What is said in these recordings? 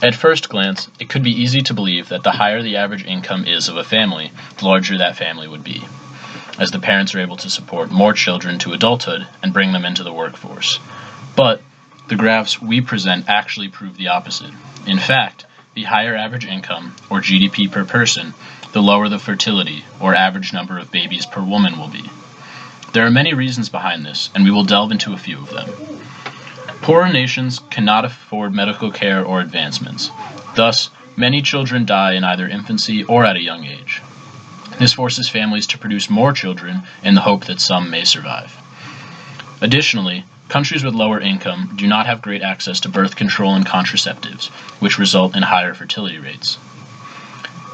At first glance, it could be easy to believe that the higher the average income is of a family, the larger that family would be, as the parents are able to support more children to adulthood and bring them into the workforce. But the graphs we present actually prove the opposite. In fact, the higher average income, or GDP per person, the lower the fertility, or average number of babies per woman, will be. There are many reasons behind this, and we will delve into a few of them. Poorer nations cannot afford medical care or advancements. Thus, many children die in either infancy or at a young age. This forces families to produce more children in the hope that some may survive. Additionally, countries with lower income do not have great access to birth control and contraceptives, which result in higher fertility rates.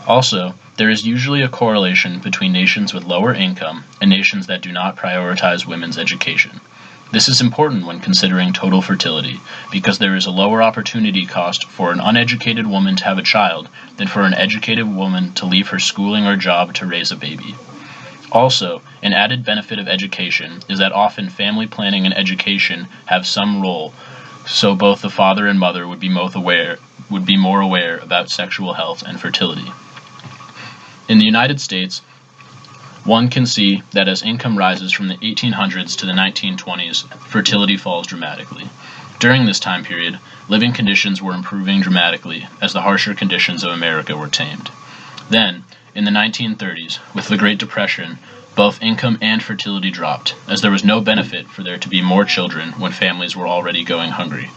Also, there is usually a correlation between nations with lower income and nations that do not prioritize women's education. This is important when considering total fertility, because there is a lower opportunity cost for an uneducated woman to have a child than for an educated woman to leave her schooling or job to raise a baby. Also, an added benefit of education is that often family planning and education have some role, so both the father and mother would be more aware about sexual health and fertility. In the United States, one can see that as income rises from the 1800s to the 1920s, fertility falls dramatically. During this time period, living conditions were improving dramatically as the harsher conditions of America were tamed. Then, in the 1930s, with the Great Depression, both income and fertility dropped, as there was no benefit for there to be more children when families were already going hungry.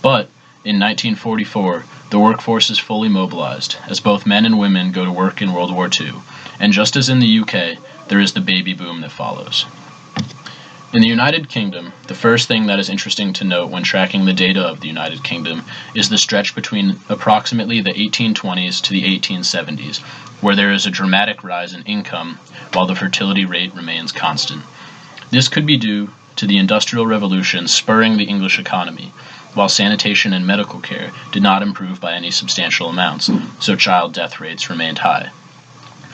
But, in 1944, the workforce is fully mobilized, as both men and women go to work in World War II, and just as in the UK, there is the baby boom that follows. In the United Kingdom, the first thing that is interesting to note when tracking the data of the United Kingdom is the stretch between approximately the 1820s to the 1870s, where there is a dramatic rise in income while the fertility rate remains constant. This could be due to the Industrial Revolution spurring the English economy, while sanitation and medical care did not improve by any substantial amounts, so child death rates remained high.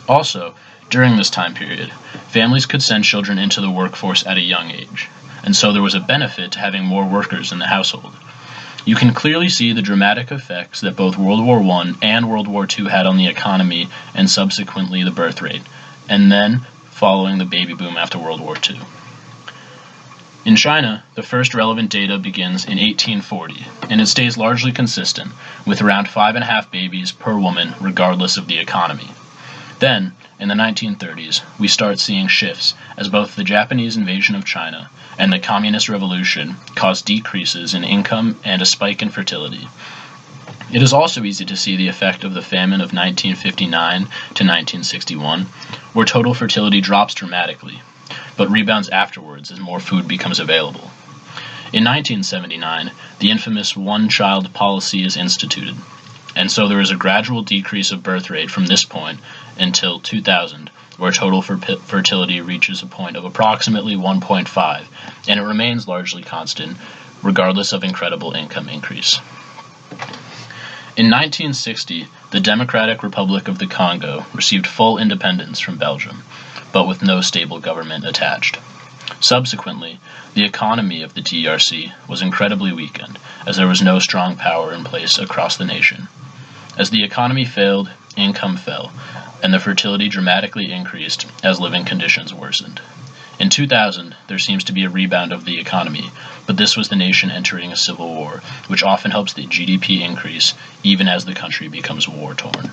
Also, during this time period, families could send children into the workforce at a young age, and so there was a benefit to having more workers in the household. You can clearly see the dramatic effects that both World War I and World War II had on the economy and subsequently the birth rate, and then following the baby boom after World War II. In China, the first relevant data begins in 1840, and it stays largely consistent, with around 5.5 babies per woman regardless of the economy. Then, in the 1930s, we start seeing shifts as both the Japanese invasion of China and the Communist Revolution caused decreases in income and a spike in fertility. It is also easy to see the effect of the famine of 1959 to 1961, where total fertility drops dramatically, but rebounds afterwards as more food becomes available. In 1979, the infamous one-child policy is instituted, and so there is a gradual decrease of birth rate from this point until 2000, where total fertility reaches a point of approximately 1.5, and it remains largely constant, regardless of incredible income increase. In 1960, the Democratic Republic of the Congo received full independence from Belgium, but with no stable government attached. Subsequently, the economy of the DRC was incredibly weakened, as there was no strong power in place across the nation. As the economy failed, income fell, and the fertility dramatically increased as living conditions worsened. In 2000, there seems to be a rebound of the economy, but this was the nation entering a civil war, which often helps the GDP increase even as the country becomes war-torn.